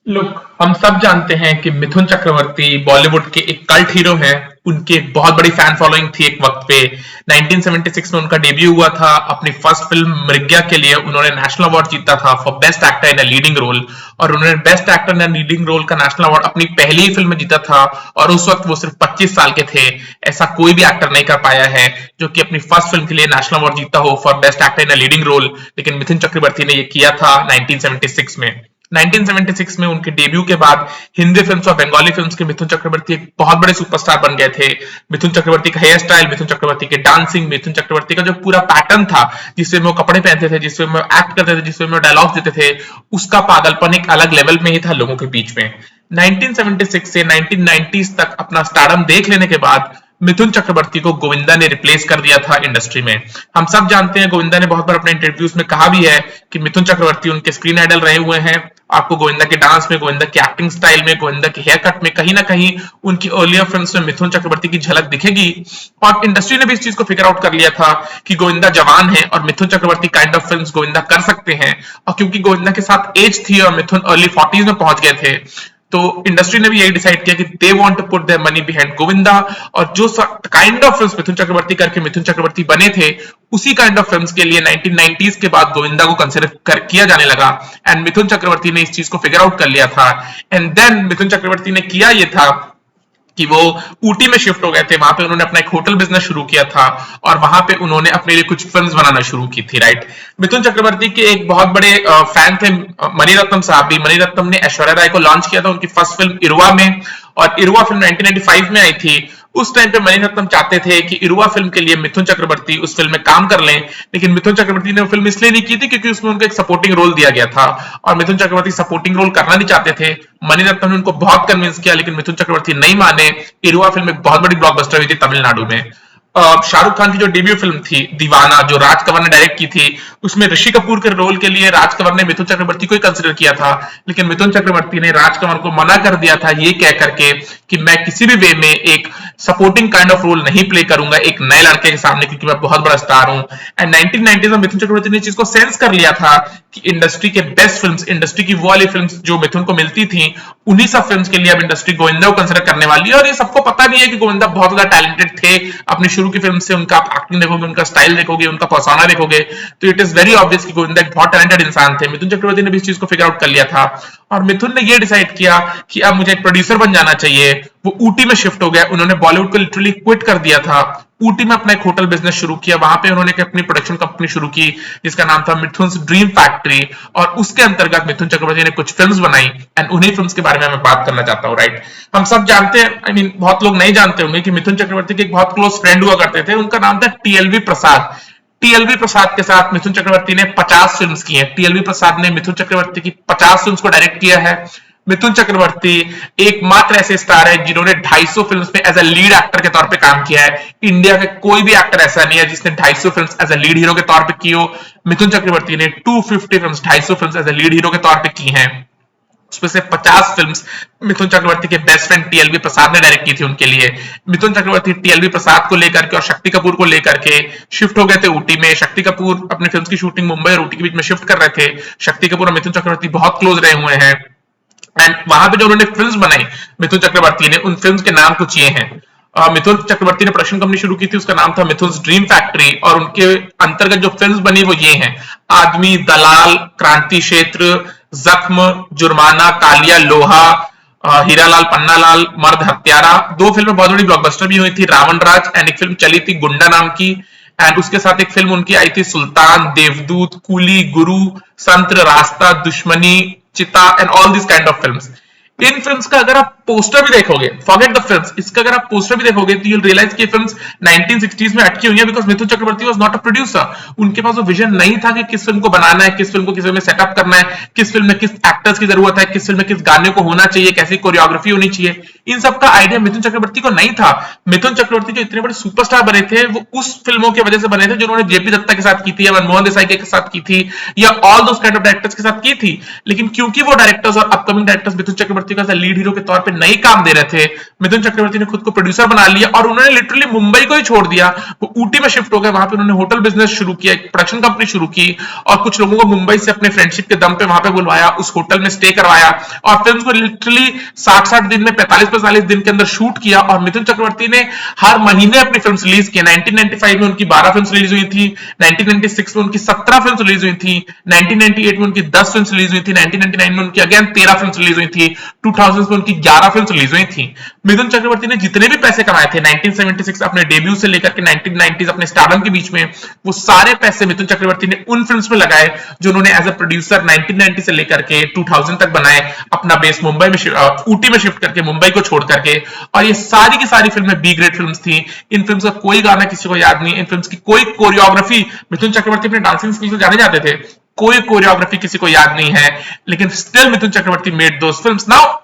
Look, हम सब जानते हैं कि मिथुन चक्रवर्ती बॉलीवुड के एक कल्ट हीरो हैं। उनकी एक बहुत बड़ी फैन फॉलोइंग थी एक वक्त पे। 1976 में उनका डेब्यू हुआ था। अपनी फर्स्ट फिल्म मृग्या के लिए उन्होंने नेशनल अवार्ड जीता था for best actor in a leading role. और उन्होंने best actor in a leading role का नेशनल अवार्ड अपनी पहली ही फिल्म में जीता था। और उस वक्त वो सिर्फ 25 साल के थे। ऐसा कोई भी एक्टर नहीं कर पाया है जो कि अपनी फर्स्ट फिल्म के लिए नेशनल अवार्ड जीता हो for best actor in a leading role. लेकिन मिथुन चक्रवर्ती ने ये किया था 1976 में। 1976 में उनके डेब्यू के बाद हिंदी फिल्म्स और बंगाली फिल्म्स के मिथुन चक्रवर्ती एक बहुत बड़े सुपरस्टार बन गए थे। मिथुन चक्रवर्ती का हेयर स्टाइल, मिथुन चक्रवर्ती के डांसिंग, मिथुन चक्रवर्ती का जो पूरा पैटर्न था, जिससे वो कपड़े पहनते थे, जिससे वो एक्ट करते थे, जिससे वो डायलॉग्स देते थे, उसका पागलपन एक अलग लेवल में ही था लोगों के बीच में। 1976 से 1990s तक अपना स्टारडम देख लेने के बाद मिथुन चक्रवर्ती को गोविंदा ने रिप्लेस कर दिया था इंडस्ट्री में। हम सब जानते हैं, गोविंदा ने बहुत बार अपने इंटरव्यूज में कहा भी है कि मिथुन चक्रवर्ती उनके स्क्रीन आइडल रहे हुए हैं। आपको गोविंदा के डांस में, गोविंदा की एक्टिंग स्टाइल में, गोविंदा के हेयर कट में कहीं ना कहीं उनकी अर्लियर फिल्म्स में मिथुन चक्रवर्ती की झलक दिखेगी। और इंडस्ट्री ने भी इस चीज को फिगर आउट कर लिया था कि गोविंदा जवान है और Mithun Chakraborty kind of films Govinda कर सकते हैं। और क्योंकि गोविंदा के साथ एज थी और मिथुन अर्ली 40s में पहुंच गए थे, तो इंडस्ट्री ने भी यही डिसाइड किया कि they want to put their money behind Govinda. और जो kind of films Mithun Chakraborty करके मिथुन चक्रवर्ती बने थे, उसी काइंड ऑफ फिल्म्स के लिए 1990s के बाद गोविंदा को कंसिडर किया जाने लगा। एंड मिथुन चक्रवर्ती ने इस चीज को फिगर आउट कर लिया था। एंड देन मिथुन चक्रवर्ती ने किया ये था कि वो ऊटी में शिफ्ट हो गए थे। वहां पे उन्होंने अपना एक होटल बिजनेस शुरू किया था और वहां पे उन्होंने अपने लिए कुछ फिल्म्स बनाना शुरू की थी, राइट। मिथुन चक्रवर्ती के एक बहुत बड़े फैन थे मणिरत्नम साहब भी। मणिरत्नम ने ऐश्वर्या राय को लॉन्च किया था उनकी फर्स्ट फिल्म इरुवा में, और इरुवा फिल्म 1995 में आई थी। उस टाइम पे मणिरत्नम चाहते थे कि इरुवा फिल्म के लिए मिथुन चक्रवर्ती उस फिल्म में काम कर लें, लेकिन मिथुन चक्रवर्ती ने वो फिल्म इसलिए नहीं की थी क्योंकि उसमें उनको एक सपोर्टिंग रोल दिया गया था और मिथुन चक्रवर्ती सपोर्टिंग रोल करना नहीं चाहते थे। मणिरत्नम ने उनको बहुत कन्विंस किया, लेकिन मिथुन चक्रवर्ती नहीं माने। इरुवा फिल्म एक बहुत बड़ी ब्लॉकबस्टर हुई थी तमिलनाडु में। शाहरुख खान की जो डेब्यू फिल्म थी दीवाना, जो राज कंवर ने डायरेक्ट की थी, उसमें ऋषि कपूर के रोल के लिए राज कंवर ने मिथुन चक्रवर्ती को ही कंसिडर किया था। लेकिन मिथुन चक्रवर्ती ने राज कंवर को मना कर दिया था ये कह करके कि मैं किसी भी वे में एक सपोर्टिंग काइंड ऑफ रोल नहीं प्ले करूंगा एक नए लड़के के सामने, क्योंकि मैं बहुत बड़ा स्टार हूं। एंड 1990s में मिथुन चक्रवर्ती ने चीज को सेंस कर लिया था कि इंडस्ट्री के बेस्ट फिल्म्स, इंडस्ट्री की वो वाली फिल्म्स जो मिथुन को मिलती थी, उन्हीं सब फिल्म्स के लिए अब इंडस्ट्री गोविंदा को कंसिडर करने वाली है। और ये सबको पता भी है कि गोविंदा बहुत ज्यादा टैलेंटेड थे अपनी शुरू की फिल्म से। उनका आप एक्टिंग देखोगे, उनका स्टाइल देखोगे, उनका पर्सोना देखोगे, तो इट इज वेरी ऑब्वियस कि गोविंदा एक बहुत टैलेंटेड इंसान थे। मिथुन चक्रवर्ती ने भी इस चीज को फिगर आउट कर लिया था और मिथुन ने ये डिसाइड किया कि अब मुझे एक प्रोड्यूसर बन जाना चाहिए। वो ऊटी में शिफ्ट हो गया। उन्होंने बॉलीवुड को लिटरली क्विट कर दिया था। ऊटी में अपना एक होटल बिजनेस शुरू किया। वहां पे उन्होंने अपनी प्रोडक्शन कंपनी शुरू की जिसका नाम था मिथुन्स ड्रीम फैक्ट्री, और उसके अंतर्गत मिथुन चक्रवर्ती ने कुछ फिल्म्स बनाई। एंड उन्हीं फिल्म्स के बारे में मैं बात करना चाहता हूँ, राइट। हम सब जानते हैं, आई मीन बहुत लोग नहीं जानते होंगे कि मिथुन चक्रवर्ती के एक बहुत क्लोज फ्रेंड हुआ करते थे, उनका नाम था टीएलवी प्रसाद। टीएलवी प्रसाद के साथ मिथुन चक्रवर्ती ने 50 फिल्म्स की हैं। टीएलवी प्रसाद ने मिथुन चक्रवर्ती की 50 फिल्म्स को डायरेक्ट किया है। मिथुन चक्रवर्ती एकमात्र ऐसे स्टार है जिन्होंने 250 फिल्म्स में एज अ लीड एक्टर के तौर पे काम किया है। इंडिया के कोई भी एक्टर ऐसा नहीं है जिसने 250 films as a lead hero के तौर पे की हो। मिथुन चक्रवर्ती ने 250 films, 250 films as a lead hero के तौर पे की हैं। उसमें से 50 फिल्म्स मिथुन चक्रवर्ती के बेस्ट फ्रेंड टीएलवी प्रसाद ने डायरेक्ट की थी उनके लिए। मिथुन चक्रवर्ती टीएलवी प्रसाद को लेकर के और शक्ति कपूर को लेकर के शिफ्ट हो गए थे ऊटी में। शक्ति कपूर अपनी फिल्म की शूटिंग मुंबई और ऊटी के बीच में शिफ्ट कर रहे थे। शक्ति कपूर और मिथुन चक्रवर्ती बहुत क्लोज रहे हुए हैं। एंड वहां पे जो उन्होंने फिल्म्स बनाई मिथुन चक्रवर्ती ने, उन फिल्म्स के नाम कुछ ये हैं। मिथुन चक्रवर्ती ने प्रोडक्शन कंपनी शुरू की थी, उसका नाम था मिथुन्स ड्रीम फैक्ट्री, और उनके अंतर्गत जो फिल्म्स बनी वो ये हैं: आदमी, दलाल, क्रांति क्षेत्र, जख्म, जुर्माना, कालिया, लोहा, हीरालाल पन्नालाल, मर्द हत्यारा। दो फिल्में बहुत बड़ी ब्लॉकबस्टर भी हुई थी, रावण राज, एंड एक फिल्म चली थी गुंडा नाम की। एंड उसके साथ एक फिल्म उनकी आई थी सुल्तान, देवदूत, कूली, गुरु, संत्र, रास्ता, दुश्मनी, चिता, and all this kind of films. In films का अगर आप पोस्टर भी देखोगे, फॉरगेट द फिल्म्स, इसका अगर आप पोस्टर भी देखोगे तो यू रियलाइज कि फिल्म्स 1960s में अटकी हुई है, because Mithun Chakraborty was not a producer. उनके पास वो विजन नहीं था कि किस फिल्म को बनाना है, किस फिल्म को किस फिल्म में सेटअप करना है, किस फिल्म में किस एक्टर्स की जरूरत है, किस फिल्म में किस गाने को होना चाहिए, कैसी कोरियोग्राफी होनी चाहिए। इन सब का आइडिया मिथुन चक्रवर्ती को नहीं था। मिथुन चक्रवर्ती जो इतने बड़े सुपरस्टार बने थे वो उस फिल्मों की वजह से बने थे जिन्होंने जेपी दत्ता के साथ की थी, या मनमोहन देसाई के साथ की थी, या all those kind of directors के साथ की थी। लेकिन क्योंकि वो डायरेक्टर्स और अपकमिंग डायरेक्टर्स मिथुन चक्रवर्ती चक्रवर्ती को लीड हीरो के तौर पे नहीं काम दे रहे थे। मिथुन चक्रवर्ती ने खुद को प्रोड्यूसर बना लिया और उन्होंने लिटरली मुंबई को ही छोड़ दिया, वो ऊटी में शिफ्ट हो गए। वहां पे उन्होंने होटल बिजनेस शुरू किया, एक प्रोडक्शन कंपनी शुरू की और कुछ लोगों को मुंबई से अपने फ्रेंडशिप के दम पे वहां पे बुलवाया, उस होटल में स्टे करवाया और फिल्म को लिटरली 60-60 दिन में 45-45 दिन के अंदर शूट किया। और मिथुन चक्रवर्ती ने हर महीने अपनी फिल्म रिलीज की। 1995 में उनकी 12 फिल्म रिलीज हुई थी, 1996 में उनकी 17 फिल्म रिलीज हुई थी, 1998 में उनकी 10 फिल्म रिलीज हुई थी, 1999 में उनकी अगेन 13 फिल्म रिलीज हुई थी, 2000 में उनकी 11 फिल्म रिलीज हुई थी। मिथुन चक्रवर्ती ने जितने भी पैसे कमाए थे 1976 अपने डेब्यू से लेकर के 1990s अपने स्टारडम के बीच में, वो सारे पैसे मिथुन चक्रवर्ती ने उन फिल्म्स में लगाए जो उन्होंने एज अ प्रोड्यूसर 1990 से लेकर के 2000 तक बनाए, अपना बेस मुंबई में ऊटी में शिफ्ट करके, मुंबई को छोड़ करके। और ये सारी की सारी फिल्में बी ग्रेड फिल्म्स थी। इन फिल्म्स का कोई गाना किसी को याद नहीं, इन फिल्म्स की कोई कोरियोग्राफी, मिथुन चक्रवर्ती अपने डांसिंग स्किल्स से जाने जाते थे, कोई कोरियोग्राफी किसी को याद नहीं है, लेकिन still Mithun Chakraborty made those films. Now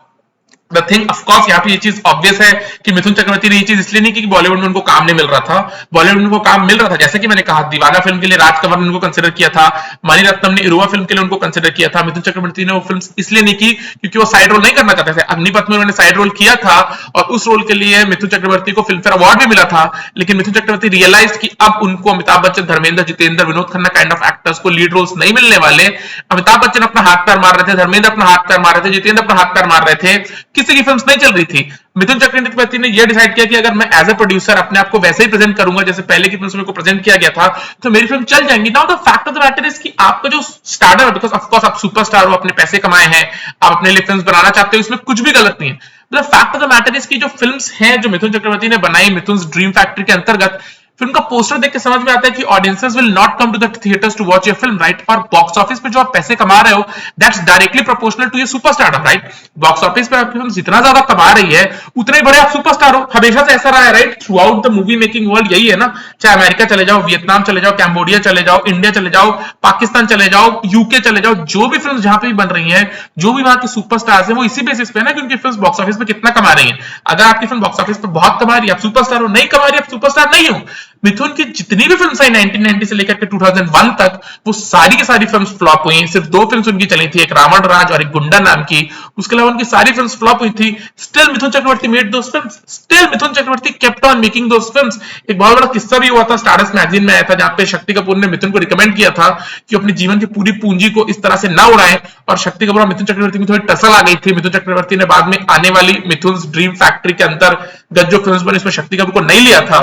the thing, of course यहाँ पे ये चीज ऑब्वियस है कि मिथुन चक्रवर्ती ने ये चीज इसलिए नहीं की कि बॉलीवुड में उनको काम नहीं मिल रहा था, बॉलीवुड में उनको काम मिल रहा था। जैसे कि मैंने कहा, दीवाना फिल्म के लिए राज कंवर ने उनको कंसिडर किया था, मणिरत्नम ने इरुवा फिल्म के लिए उनको कंसिडर किया था। मिथुन चक्रवर्ती ने वो फिल्म इसलिए नहीं की क्योंकि वो साइड रोल नहीं करना चाहते थे। अग्निपथ में उन्होंने साइड रोल किया था और उस रोल के लिए मिथुन चक्रवर्ती को फिल्म फेयर अवार्ड भी मिला था, लेकिन मिथुन चक्रवर्ती रियलाइज कि अब उनको Amitabh Bachchan, Dharmendra, Jitendra, Vinod Khanna kind of actors को लीड रोल्स नहीं मिलने वाले। अमिताभ बच्चन अपना हाथ पैर मार रहे थे, धर्मेंद्र अपना हाथ पैर मार रहे थे, जितेंद्र अपना हाथ पैर मार रहे थे, किसी की फिल्म नहीं चल रही थी। मिथुन चक्रवर्ती ने यह डिसाइड किया कि अगर मैं एज ए प्रोड्यूसर अपने आप को वैसे ही प्रेजेंट करूंगा जैसे पहले की फिल्म को प्रेजेंट किया गया था, तो मेरी फिल्म चल जाएंगी। Now the fact of the matter is कि आपका जो स्टार्डर है, बिकॉज ऑफ कोर्स आप सुपरस्टार हो, अपने पैसे कमाए हैं, आप अपने लिए फिल्म बनाना चाहते हो, इसमें कुछ भी गलत नहीं है। The fact of the matter is कि जो फिल्म्स हैं जो मिथुन चक्रवर्ती ने बनाई मिथुन ड्रीम फैक्ट्री के अंतर्गत, फिल्म का पोस्टर देख के समझ में आता है कि audiences will not come to the theatres to watch your film, right. और बॉक्स ऑफिस पे जो आप पैसे कमा रहे हो, that's directly proportional to your superstar, right. Box office पे आपकी फिल्म जितना ज्यादा कमा रही है उतने बड़े आप सुपरस्टार हो। हमेशा से ऐसा रहा है, right. Through out the movie making world यही है ना, चाहे अमेरिका चले जाओ, वियतनाम चले जाओ, कैम्बोडिया चले जाओ, इंडिया चले जाओ, पाकिस्तान चले जाओ, यूके चले जाओ, जो भी फिल्म जहां पे भी बन रही है, जो भी वहां के सुपरस्टार्स है, वो इसी बेसिस पे ना कि उनकी फिल्म बॉक्स ऑफिस पे कितना कमा रही है। अगर आपकी फिल्म बॉक्स ऑफिस पे बहुत कमा रही है, आप सुपरस्टार हो, नहीं कमा रही है, आप सुपरस्टार नहीं हो। मिथुन की जितनी भी फिल्म्स आई 1990 से लेकर के 2001 तक, वो सारी की सारी फिल्म्स फ्लॉप हुई। सिर्फ 2 फिल्म्स उनकी चली थी, एक रावण राज और एक गुंडा नाम की, उसके अलावा उनकी सारी फिल्म्स फ्लॉप हुई थी। Still Mithun Chakraborty made those films, still Mithun Chakraborty kept on making those films. एक बहुत बड़ा किस्सा भी हुआ था, स्टारडस्ट मैगजीन में आया था, जहां पे शक्ति कपूर ने मिथुन को रिकमेंड किया था कि अपने जीवन की पूरी पूंजी को इस तरह से ना उड़ाएं, और शक्ति कपूर और मिथुन चक्रवर्ती में थोड़ी टसल आ गई थी। मिथुन चक्रवर्ती ने बाद में आने वाली मिथुन ड्रीम फैक्ट्री के अंतर्गत जो फिल्म्स बनी, इसमें शक्ति कपूर को नहीं लिया था।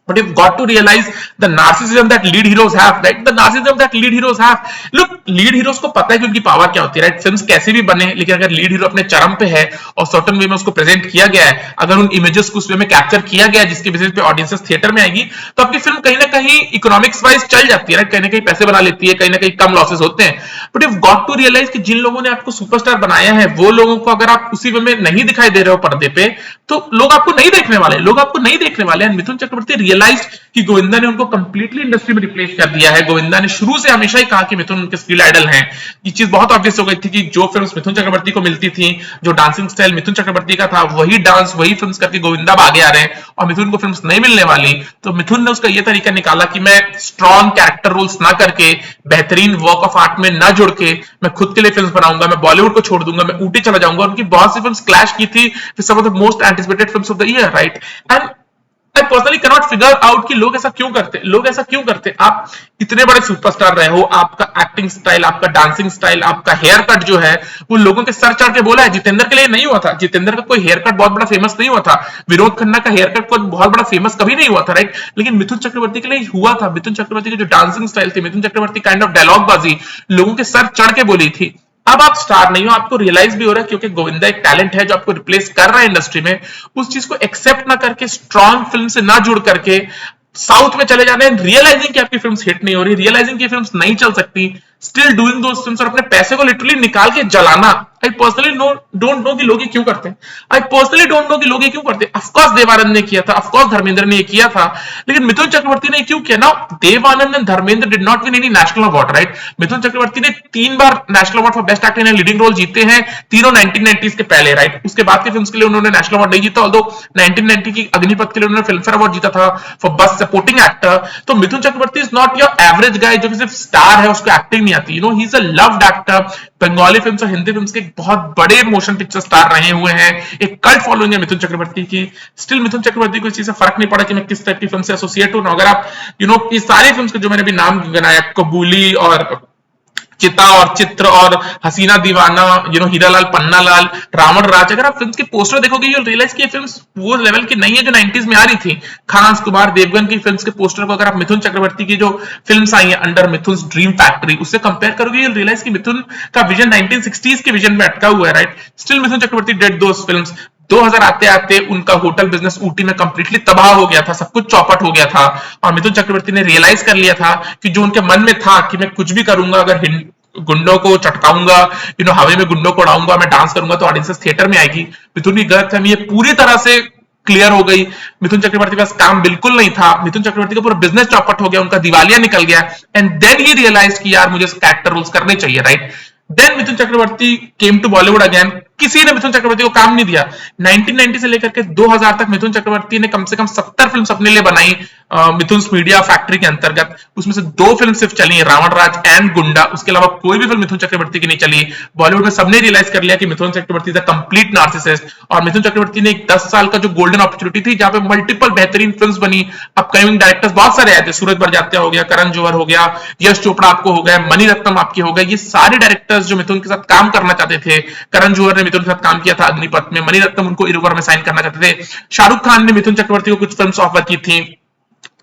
But you've got to realize the narcissism that lead heroes have, right? The narcissism that lead heroes have. Look, lead heroes को पता है कि उनकी पावर क्या होती है, right? फिल्म्स कैसे भी बने, लेकिन अगर लीड हीरो अपने चरम पे है और सर्टेन वे में उसको प्रेजेंट किया गया है, अगर उन इमेजेस को उस वे में कैप्चर किया गया है जिसके बेसिस पे ऑडियंसेस थिएटर में आएगी, तो आपकी फिल्म कहीं ना कहीं इकोनॉमिक्स वाइज चल जाती है, right? कहीं ना कहीं पैसे बना लेती है, कहीं ना कहीं कम लॉसेस होते हैं। But you've got to realize कि जिन लोगों ने आपको सुपरस्टार बनाया है, वो लोगों को अगर आप उसी वे में नहीं दिखाई दे रहे हो पर्दे पे, तो लोग आपको नहीं देखने वाले, लोग आपको नहीं देखने वाले हैं। मिथुन चक्रवर्ती रियलाइज्ड कि गोविंदा ने उनको कंप्लीटली इंडस्ट्री में रिप्लेस कर दिया है। गोविंदा ने शुरू से हमेशा ही कहा कि मिथुन उनके स्किल आइडल हैं। ये चीज बहुत ऑब्वियस हो गई थी कि जो फिल्म्स मिथुन चक्रवर्ती को मिलती थी, जो डांसिंग स्टाइल मिथुन चक्रवर्ती का था, वही डांस वही फिल्म्स करके गोविंदा आगे आ रहे हैं और मिथुन को फिल्म्स नहीं मिलने वाली। तो मिथुन ने उसका ये तरीका निकाला कि मैं स्ट्रॉन्ग कैरेक्टर रोल्स ना करके, बेहतरीन वर्क ऑफ आर्ट में ना जुड़ के, मैं खुद के लिए फिल्म्स बनाऊंगा, मैं बॉलीवुड को छोड़ दूंगा, मैं ऊटी चला जाऊंगा। उनकी बहुत सी फिल्म्स क्लैश की थी with some of the most anticipated films of the year, right. And I personally cannot figure out कि लोग ऐसा क्यों करते, लोग ऐसा क्यों करते। आप इतने बड़े सुपरस्टार रहे हो, आपका एक्टिंग स्टाइल, आपका डांसिंग स्टाइल, आपका हेयर कट जो है वो लोगों के सर चढ़ के बोला है। जितेंद्र के लिए नहीं हुआ था, जितेंद्र का कोई हेयर कट बहुत बड़ा फेमस नहीं हुआ था, विनोद खन्ना का हेयर कट कोई बहुत बड़ा फेमस कभी नहीं हुआ था, राइट। लेकिन मिथुन चक्रवर्ती के लिए हुआ था। मिथुन चक्रवर्ती की जो डांसिंग स्टाइल थी, Mithun Chakraborty kind of dialogue बाजी लोगों के सर चढ़ के बोली थी। अब आप स्टार नहीं हो, आपको रियलाइज भी हो रहा है क्योंकि गोविंदा एक टैलेंट है जो आपको रिप्लेस कर रहा है इंडस्ट्री में। उस चीज को एक्सेप्ट ना करके, स्ट्रॉन्ग फिल्म से ना जुड़ करके साउथ में चले जाने, रियलाइजिंग कि आपकी फिल्म्स हिट नहीं हो रही, रियलाइजिंग कि फिल्म्स नहीं चल सकती, स्टिल डूइंग दोस फिल्म्स और अपने पैसे को लिटरली निकाल के जलाना। आई पर्सनली डोंट नो कि लोग ये क्यों करते हैं। आई पर्सनली डोंट नो कि लोग ये क्यों करते हैं। ऑफ कोर्स देवानंद ने किया था, ऑफ कोर्स धर्मेंद्र ने ये किया था, लेकिन मिथुन चक्रवर्ती ने क्यों किया ना। Dev Anand and Dharmendra did not win any national award, right. Mithun Chakraborty ने 3 बार national award for best actor in leading role जीते हैं, तीनों 1990s के पहले, राइट। उसके बाद की फिल्म्स के लिए उन्होंने नेशनल अवार्ड नहीं जीता, ऑल्दो 1990 की अग्निपथ के लिए उन्होंने फिल्म फेयर अवार्ड जीता था फॉर बेस्ट सपोर्टिंग एक्टर। तो Mithun Chakraborty is not your average गाय जो कि सिर्फ स्टार है, उसको एक्टिंग नहीं आती। He is a loved actor. Bengali film और हिंदी फिल्म के बहुत बड़े मोशन पिक्चर स्टार रहे हुए हैं। एक कल्ट फॉलोइंग है मिथुन चक्रवर्ती की। स्टिल मिथुन चक्रवर्ती को इस चीज से फर्क नहीं पड़ा कि मैं किस टाइप की फिल्म से एसोसिएट हूं। अगर आप ये सारी फिल्म के जो मैंने अभी नाम गिनाया, कबूली और चिता और चित्र और हसीना दीवाना, हीरालाल पन्नालाल, रावण राज, अगर आप फिल्म के पोस्टर देखोगे यू रियलाइज कि ये फिल्म्स वो लेवल की नहीं है जो 90s में आ रही थी। खान कुमार देवगन की फिल्म्स के पोस्टर को अगर आप मिथुन चक्रवर्ती की जो फिल्म्स आई हैं अंडर मिथुन ड्रीम फैक्ट्री उससे कंपेयर करोगे, यू रियलाइज कि मिथुन का विजन 1960s के विजन में अटका हुआ है, right. Still Mithun Chakraborty did those films. 2000 आते आते उनका होटल बिजनेस ऊटी में कंप्लीटली तबाह हो गया था, सब कुछ चौपट हो गया था, और मिथुन चक्रवर्ती ने रियलाइज कर लिया था कि जो उनके मन में था कि मैं कुछ भी करूंगा, अगर गुंडों को चटकाऊंगा, हवा में गुंडों को उड़ाऊंगा, मैं डांस करूंगा तो ऑडियंसेस थिएटर में आएगी। मिथुन की गलतफहमी ये पूरी तरह से क्लियर हो गई। मिथुन चक्रवर्ती के पास काम बिल्कुल नहीं था। मिथुन चक्रवर्ती का पूरा बिजनेस चौपट हो गया, उनका दिवालिया निकल गया। एंड देन ही रियलाइज कि यार मुझे कैरेक्टर रोल्स करने चाहिए, right. Then Mithun Chakraborty came to Bollywood again. किसी ने मिथुन चक्रवर्ती को काम नहीं दिया। 1990 से लेकर के 2000 तक मिथुन चक्रवर्ती ने कम से कम 70 फिल्म अपने लिए बनाई मिथुन मीडिया फैक्ट्री के अंतर्गत। उसमें से 2 फिल्म सिर्फ चली, रावण राज एंड गुंडा। उसके अलावा कोई भी फिल्म मिथुन चक्रवर्ती की नहीं चली। बॉलीवुड में सबने रियलाइज कर लिया कि मिथुन चक्रवर्ती इज अ कंप्लीट नार्सिसिस्ट। और मिथुन चक्रवर्ती ने एक 10 साल का जो गोल्डन अपॉर्चुनिटी थी जहां पे मल्टीपल बेहतरीन फिल्म्स बनी, अपकमिंग डायरेक्टर्स बहुत सारे आए थे, सूरज बड़जात्या हो गया, करण जौहर हो गया, यश चोपड़ा आपको हो गया, मणि रत्नम आपके हो गए। ये सारे डायरेक्टर्स जो मिथुन के साथ काम करना चाहते थे, करण जौहर ने मिथुन के साथ काम किया था अग्निपथ में, मणि रत्नम उनको इरुवर में साइन करना चाहते थे, शाहरुख खान ने मिथुन चक्रवर्ती को कुछ फिल्म्स ऑफर की थी,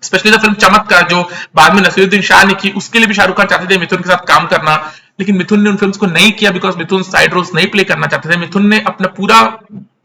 स्पेशली द फिल्म चमत्कार जो बाद में नसीरुद्दीन शाह ने की, उसके लिए भी शाहरुख खान चाहते थे मिथुन के साथ काम करना। लेकिन मिथुन ने उन फिल्म्स को नहीं किया बिकॉज मिथुन साइड रोल्स नहीं प्ले करना चाहते थे। मिथुन ने अपना पूरा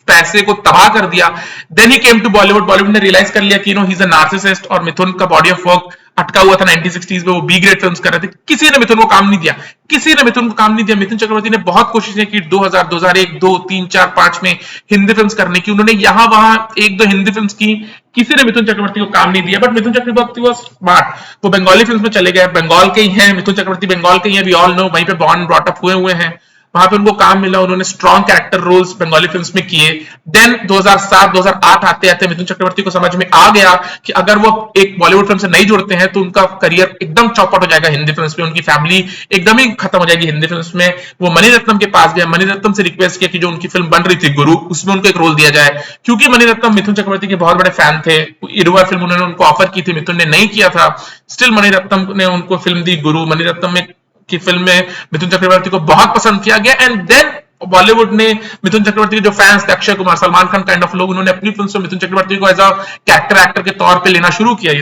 पैसे को तबाह कर दिया। देन ही केम टू बॉलीवुड। बॉलीवुड ने रियलाइज कर लिया कि ही इज अ नार्सिसिस्ट, और मिथुन का बॉडी ऑफ वर्क अटका हुआ था 1960s में, वो बी ग्रेड फिल्म्स कर रहे थे। किसी ने मिथुन को काम नहीं दिया, किसी ने मिथुन को काम नहीं दिया। मिथुन चक्रवर्ती ने बहुत कोशिशें की 2000, 2001, 2, 3, 4, 5 में हिंदी फिल्म्स करने की। उन्होंने यहां वहां 1-2 हिंदी फिल्म्स की, किसी ने मिथुन चक्रवर्ती को काम नहीं दिया। बट मिथुन चक्रवर्ती वो स्मार्ट, वो बंगाली फिल्म में चले गए। बंगाल के ही हैं मिथुन चक्रवर्ती, बंगाल के ही हैं, वी ऑल नो, वहीं पे बॉर्न ब्रॉट अप हुए हैं, वहां पे उनको काम मिला, उन्होंने strong character roles Bengali films में किए। देन 2007 2008 आते आते मिथुन चक्रवर्ती को समझ में आ गया कि अगर वो एक बॉलीवुड फिल्म से नहीं जुड़ते हैं तो उनका करियर एकदम चौपट हो जाएगा हिंदी फिल्म्स में, उनकी फैमिली एकदम ही खत्म हो जाएगी हिंदी फिल्म्स में। वो मणि रत्नम के पास गया, मणि रत्नम से रिक्वेस्ट किया कि जो उनकी फिल्म बन रही थी गुरु, उसमें उनको एक रोल दिया जाए, क्योंकि मणि रत्नम मिथुन चक्रवर्ती के बहुत बड़े फैन थे। इरुवर फिल्म उन्होंने उनको ऑफर की थी, मिथुन ने नहीं किया था। स्टिल मणि रत्नम ने उनको फिल्म दी गुरु। मणि रत्नम में की फिल्म में मिथुन चक्रवर्ती को बहुत पसंद किया गया। एंड देन बॉलीवुड ने मिथुन चक्रवर्ती के जो फैंस थे, अक्षय कुमार, सलमान खान काइंड ऑफ लोग, उन्होंने अपनी फिल्म में मिथुन चक्रवर्ती को एज अ कैरेक्टर एक्टर के तौर पे लेना शुरू किया।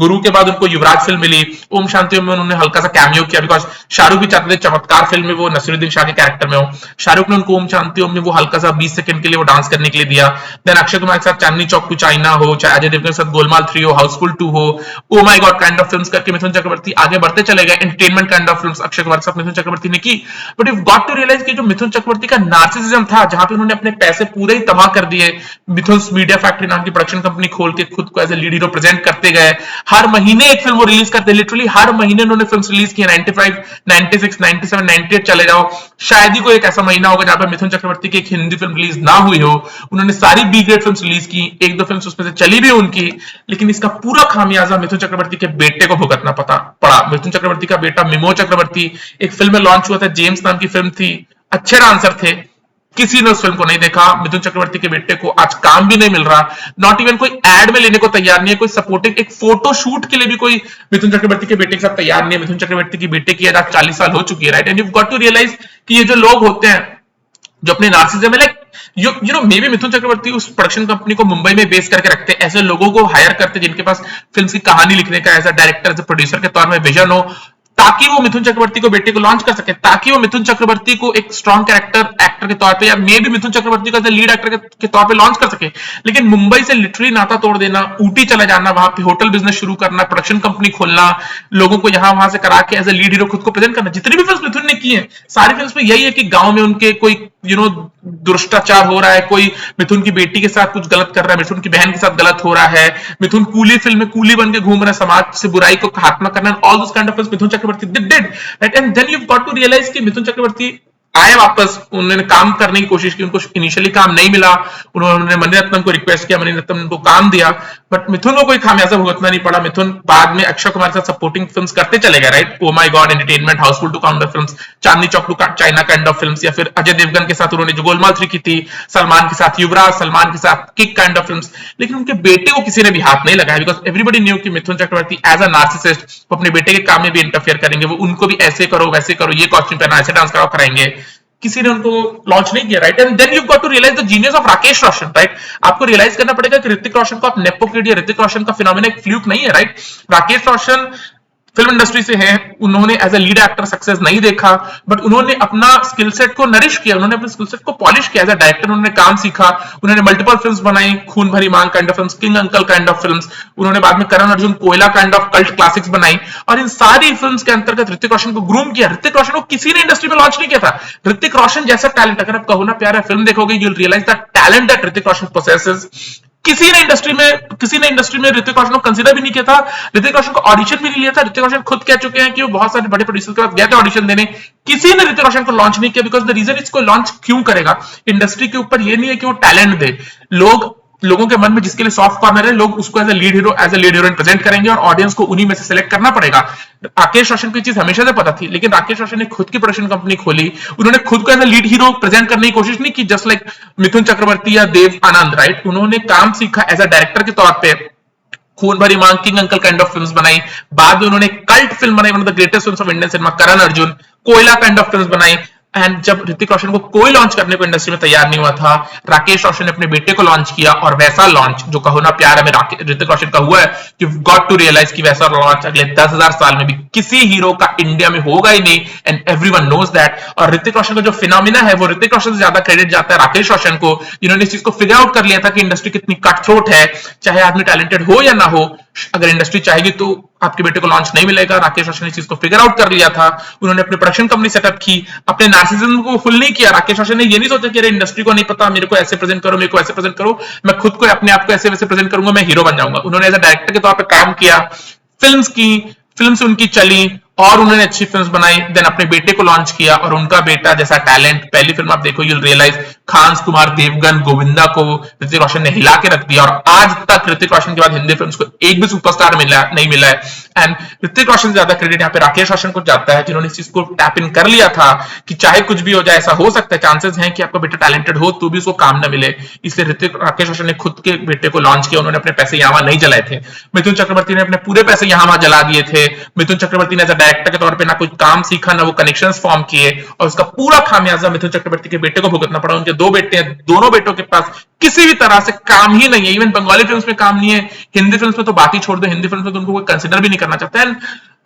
गुरु के बाद उनको युवराज फिल्म मिली, ओम शांति ओम में उन्होंने हल्का सा कैमियो किया बिकॉज शाहरुख भी चाहते थे चमत्कार फिल्म में वो नसीरुद्दीन शाह के कैरेक्टर में हो। शाहरुख ने उनको ओम शांति ओम में वो हल्का सा 20 सेकंड के लिए वो डांस करने के लिए दिया। देन अक्षय कुमार के साथ चांदनी चौक टू चाइना हो, चाहे अजय देवगन के साथ गोलमाल 3 हो, हाउसफुल 2 हो, oh my god kind of films करके मिथुन चक्रवर्ती आगे बढ़ते चले गए। Entertainment kind of films Akshay Kumar के साथ मिथुन चक्रवर्ती ने की। But you got to realise कि जो मिथुन चक्रवर्ती का नार्सिसिज्म था, जहां पे उन्होंने अपने पैसे पूरे ही तबाह कर दिए, मिथुन मीडिया फैक्ट्री नाम की प्रोडक्शन कंपनी खोल के खुद को as a lead hero present करते गए। हर महीने एक फिल्म वो रिलीज करते, लिटरली हर महीने उन्होंने फिल्म रिलीज की। 95, 96, 97, 98 चले जाओ, शायद ही कोई एक ऐसा महीना होगा जहां पे मिथुन चक्रवर्ती की एक हिंदी फिल्म रिलीज ना हुई हो। उन्होंने सारी बी ग्रेड फिल्म रिलीज की, 1-2 फिल्म उसमें से चली भी उनकी, लेकिन इसका पूरा खामियाजा मिथुन चक्रवर्ती के बेटे को भुगतना पड़ा। मिथुन चक्रवर्ती का बेटा मिमो चक्रवर्ती एक फिल्म में लॉन्च हुआ था, जेम्स नाम की फिल्म थी, अच्छे आंसर थे, किसी ने उस फिल्म को नहीं देखा। मिथुन चक्रवर्ती के बेटे को आज काम भी नहीं मिल रहा, नॉट इवन कोई एड में लेने को तैयार नहीं है, कोई सपोर्टिंग एक फोटो शूट के लिए भी कोई मिथुन चक्रवर्ती के बेटे के साथ तैयार नहीं है। मिथुन चक्रवर्ती की बेटे की एज 40 साल हो चुकी है, right. And you got to realise कि ये जो लोग होते हैं जो अपने नार्सिसिज्म में like you know maybe Mithun Chakraborty उस प्रोडक्शन कंपनी को मुंबई में बेस करके रखते, ऐसे लोगों को हायर करते जिनके पास फिल्म की कहानी लिखने का as a director, as a producer के तौर में विजन हो, ताकि वो मिथुन चक्रवर्ती को बेटे को लॉन्च कर सके, ताकि वो मिथुन चक्रवर्ती को एक स्ट्रॉन्ग कैरेक्टर एक्टर के तौर पे या मे भी मिथुन चक्रवर्ती को लीड एक्टर के तौर पे लॉन्च कर सके। लेकिन मुंबई से लिटरली नाता तोड़ देना, ऊटी चला जाना, वहां पे होटल बिजनेस शुरू करना, प्रोडक्शन कंपनी खोलना, लोगों को यहां वहां से करा के एज अ लीड हीरो खुद को प्रेजेंट करना। जितनी भी फिल्म मिथुन ने की है सारी फिल्म में यही है कि गांव में उनके कोई दुष्टाचार हो रहा है, कोई मिथुन की बेटी के साथ कुछ गलत कर रहा है, मिथुन की बहन के साथ गलत हो रहा है, मिथुन कूली फिल्म में कूली बन के घूम रहा है, समाज से बुराई को खात्मा करना, all this kind of films Mithun Chakraborty did, right. And then you got to realise कि मिथुन चक्रवर्ती आए वापस, उन्होंने काम करने की कोशिश की, उनको इनिशियली काम नहीं मिला, उन्होंने मणिरत्नम को रिक्वेस्ट किया, मणिरत्नम ने उनको काम दिया, बट मिथुन को कोई खामियाजा भुगतना नहीं पड़ा। मिथुन बाद में अक्षय कुमार के साथ सपोर्टिंग फिल्म्स करते चले गए, right, oh my god entertainment, Housefull two count the films, Chandni Chowk to China kind of films, या फिर अजय देवगन के साथ उन्होंने जो गोलमाल 3 की थी, सलमान के साथ युवराज, सलमान के साथ किक काइंड ऑफ फिल्म्स, लेकिन उनके बेटे को किसी ने भी हाथ नहीं लगाया, बिकॉज एवरीबॉडी न्यू कि मिथुन चक्रवर्ती एज अ नार्सिसिस्ट वो अपने बेटे के काम में भी इंटरफेयर करेंगे, वो उनको भी ऐसे करो वैसे करो, ये कॉस्ट्यूम पहना, ऐसे डांस कराओ कराएंगे, किसी ने उनको लॉन्च नहीं किया, right. And then you got to realise the genius of Rakesh Roshan, right. आपको रियलाइज करना पड़ेगा कि ऋतिक रोशन को आप नेपो किड या ऋतिक रोशन का फिनोमेना एक फ्लूक नहीं है, right. Rakesh Roshan film industry से हैं, उन्होंने as a lead actor success नहीं देखा, बट उन्होंने अपना स्किल सेट को नरिश किया, उन्होंने अपने स्किल सेट को पॉलिश किया, एज अ डायरेक्टर उन्होंने काम सीखा, उन्होंने मल्टीपल फिल्म्स बनाई, खून भरी मांग kind of films, king Uncle kind of films, उन्होंने बाद में करण Arjun Koyla kind of cult classics बनाई, और इन सारी फिल्म्स के अंतर्गत ऋतिक रोशन को ग्रूम किया। ऋतिक रोशन को किसी ने इंडस्ट्री में लॉन्च नहीं किया था। ऋतिक रोशन जैसा टैलेंट, अगर आप कहो ना प्यारा फिल्म देखोगे, you will realise the talent that Hrithik Roshan possesses. किसी ने इंडस्ट्री में ऋतिक रोशन को कंसीडर भी नहीं किया था, ऋतिक रोशन को ऑडिशन भी नहीं लिया था। ऋतिक रोशन खुद कह चुके हैं कि वो बहुत सारे बड़े प्रोड्यूसर के पास गए थे ऑडिशन देने, किसी ने ऋतिक रोशन को लॉन्च नहीं किया, बिकॉज द रीजन इसको लॉन्च क्यों करेगा, इंडस्ट्री के ऊपर ये नहीं है कि वो टैलेंट दे, लोगों के मन में जिसके लिए सॉफ्ट कॉर्नर है, लोग उसको as a lead heroine present करेंगे, और ऑडियंस को उन्हीं में से सिलेक्ट करना पड़ेगा। राकेश रोशन को चीज हमेशा से पता थी, लेकिन राकेश रोशन ने खुद की प्रोडक्शन कंपनी खोली, उन्होंने खुद को as a lead hero present करने की कोशिश नहीं की, जस्ट लाइक मिथुन चक्रवर्ती या देव आनंद, राइट। उन्होंने काम सीखा एज अ डायरेक्टर के तौर पर, Khoon Bhari Maang, King Uncle kind of films बनाई, बाद में उन्होंने कल्ट फिल्म बनाई, one of the greatest films of Indian cinema, Karan Arjun, Koyla kind of films बनाई। एंड जब ऋतिक रोशन को कोई लॉन्च करने को इंडस्ट्री में तैयार नहीं हुआ था, राकेश रोशन ने अपने बेटे को लॉन्च किया, और वैसा लॉन्च जो कहो ना प्यार में ऋतिक रोशन का हुआ है, यू गॉट टू रियलाइज कि वैसा लॉन्च अगले 10,000 साल में भी किसी हीरो का इंडिया में होगा ही नहीं, एंड एवरीवन नोज दैट। और ऋतिक रोशन का जो फिनोमिना है, वो ऋतिक रोशन से ज्यादा क्रेडिट जाता है राकेश रोशन को, जिन्होंने इस चीज को फिगर आउट कर लिया था कि इंडस्ट्री कितनी कट थ्रोट है, चाहे आदमी टैलेंटेड हो या ना हो, अगर इंडस्ट्री चाहेगी तो आपके बेटे को लॉन्च नहीं मिलेगा। राकेश रोशन ने इस चीज को फिगर आउट कर लिया था, उन्होंने अपनी प्रोडक्शन कंपनी सेटअप की, अपने नार्सिसिज्म को फुल नहीं किया। राकेश रोशन ने ये नहीं सोचा कि अरे इंडस्ट्री को नहीं पता, मेरे को ऐसे प्रेजेंट करो, मेरे को ऐसे प्रेजेंट करो, मैं खुद को अपने आप को ऐसे वैसे प्रेजेंट करूंगा, मैं हीरो बन जाऊंगा। उन्होंने एज अ डायरेक्टर के तौर पर काम किया, फिल्म्स की, फिल्म्स उनकी चली, और उन्होंने अच्छी फिल्म्स बनाई, देन अपने बेटे को लॉन्च किया, और उनका बेटा जैसा टैलेंट, पहली फिल्म आप देखो, यूल रियलाइज खान कुमार, देवगन, गोविंदा को ऋतिक रोशन ने हिला के रख दिया, और आज तक ऋतिक रोशन के बाद हिंदी फिल्म्स को एक भी सुपरस्टार नहीं मिला है। एंड ऋतिक रोशन से ज्यादा क्रेडिट यहाँ पे राकेश रोशन को जाता है, जिन्होंने इस चीज को टैप इन कर लिया था कि चाहे कुछ भी हो जाए, ऐसा हो सकता है, चांसेस हैं कि आपका बेटा टैलेंटेड हो तो भी उसको काम ना मिले, इसलिए राकेश रोशन ने खुद के बेटे को लॉन्च किया, उन्होंने अपने पैसे यहाँ नहीं जलाए थे। मिथुन चक्रवर्ती ने अपने पूरे पैसे यहाँ जला दिए थे। मिथुन चक्रवर्ती ने एज अ डायरेक्टर के तौर पर ना कुछ काम सीखा, ना वो कनेक्शंस फॉर्म किए, और उसका पूरा खामियाजा मिथुन चक्रवर्ती के बेटे को भुगतना पड़ा। उनके 2 बेटे हैं, दोनों बेटों के पास किसी भी तरह से काम ही नहीं है, इवन बंगाली फिल्म्स में काम नहीं है, हिंदी फिल्म्स में तो बात ही छोड़ दो, हिंदी फिल्म्स में तो उनको कोई कंसिडर भी नहीं करना चाहता है।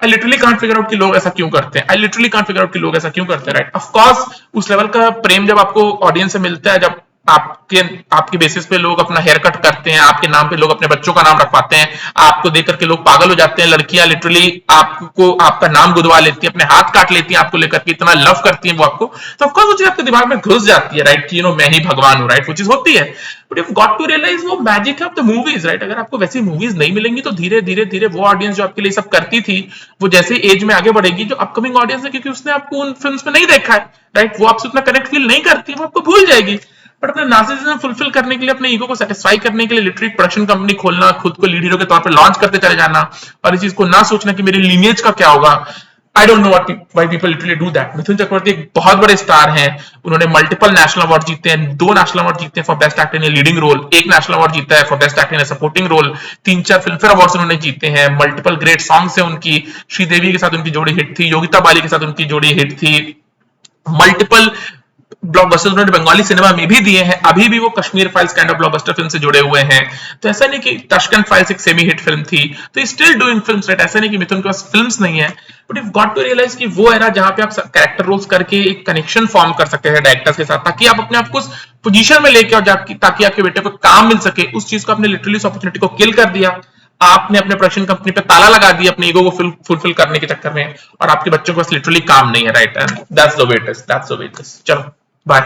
I literally can't figure out कि लोग ऐसा क्यों करते हैं, I literally can't figure out कि लोग ऐसा क्यों करते हैं, राइट। ऑफ कोर्स उस लेवल का प्रेम जब आपको ऑडियंस से मिलता है, जब आपके बेसिस पे लोग अपना हेयर कट करते हैं, आपके नाम पे लोग अपने बच्चों का नाम रखवाते हैं, आपको देख करके लोग पागल हो जाते हैं, लड़कियां लिटरली आपको आपका नाम गुदवा लेती हैं, अपने हाथ काट लेती हैं आपको लेकर के, इतना लव करती हैं वो आपको, तो ऑफ कोर्स वो चीज आपके दिमाग में घुस जाती है, राइट, कि यू नो मैं ही भगवान हूं, राइट, वो चीज होती है। But you got to realise वो मैजिक है ऑफ द मूवीज, राइट। अगर आपको वैसी मूवीज नहीं मिलेंगी तो धीरे धीरे धीरे वो ऑडियंस जो आपके लिए सब करती थी, वो जैसे एज में आगे बढ़ेगी, जो अपकमिंग ऑडियंस है, क्योंकि उसने आपको उन फिल्म्स में नहीं देखा है, राइट, वो आपसे उतना कनेक्ट फील नहीं करती, वो आपको भूल जाएगी। बट अपने नार्सिसिज्म फुलफिल करने के लिए, अपने ईगो को सेटिस्फाई करने के लिए लिटरली प्रोडक्शन कंपनी खोलना, खुद को लीड हीरो के तौर पे लॉन्च करते चले जाना, और इस चीज को ना सोचना कि मेरे लीनिएज का क्या होगा, I don't know why people literally do that. Mithun Chakraborty एक बहुत बड़े स्टार हैं, उन्होंने मल्टीपल नेशनल अवार्ड जीते हैं, 2 नेशनल अवार्ड जीते हैं for best actor in a leading role, 1 national award जीता है for best actor in a supporting role, 3-4 Filmfare awards उन्होंने जीते हैं, मल्टीपल ग्रेट सॉन्ग्स है उनकी, श्रीदेवी के साथ उनकी जोड़ी हिट थी, योगिता बाली के साथ उनकी जोड़ी हिट थी, मल्टीपल ब्लॉकबस्टर उन्होंने बंगाली सिनेमा में भी दिए हैं, अभी भी वो Kashmir files kind of blockbuster film से जुड़े हुए हैं। तो ऐसा नहीं कि ताशकंद फाइल्स एक सेमी हिट फिल्म थी, तो स्टिल डूइंग फिल्म्स, राइट। ऐसा नहीं कि मिथुन के पास फिल्म्स नहीं है, but you got to realise कि वो है ना जहां पे आप कैरेक्टर रोल्स करके एक कनेक्शन फॉर्म कर सकते हैं डायरेक्टर्स के साथ, ताकि आप अपने आप को उस पोजीशन में लेके और ताकि आपके बेटे को काम मिल सके। उस चीज को आपने लिटरली उस अपॉर्चुनिटी को किल कर दिया, आपने अपने प्रोडक्शन कंपनी पे ताला लगा दिया अपने ईगो को फुलफिल करने के चक्कर में, और आपके बच्चों को बस लिटरली काम नहीं है, right. And that's the way it is, that's the way it is. चलो बाय।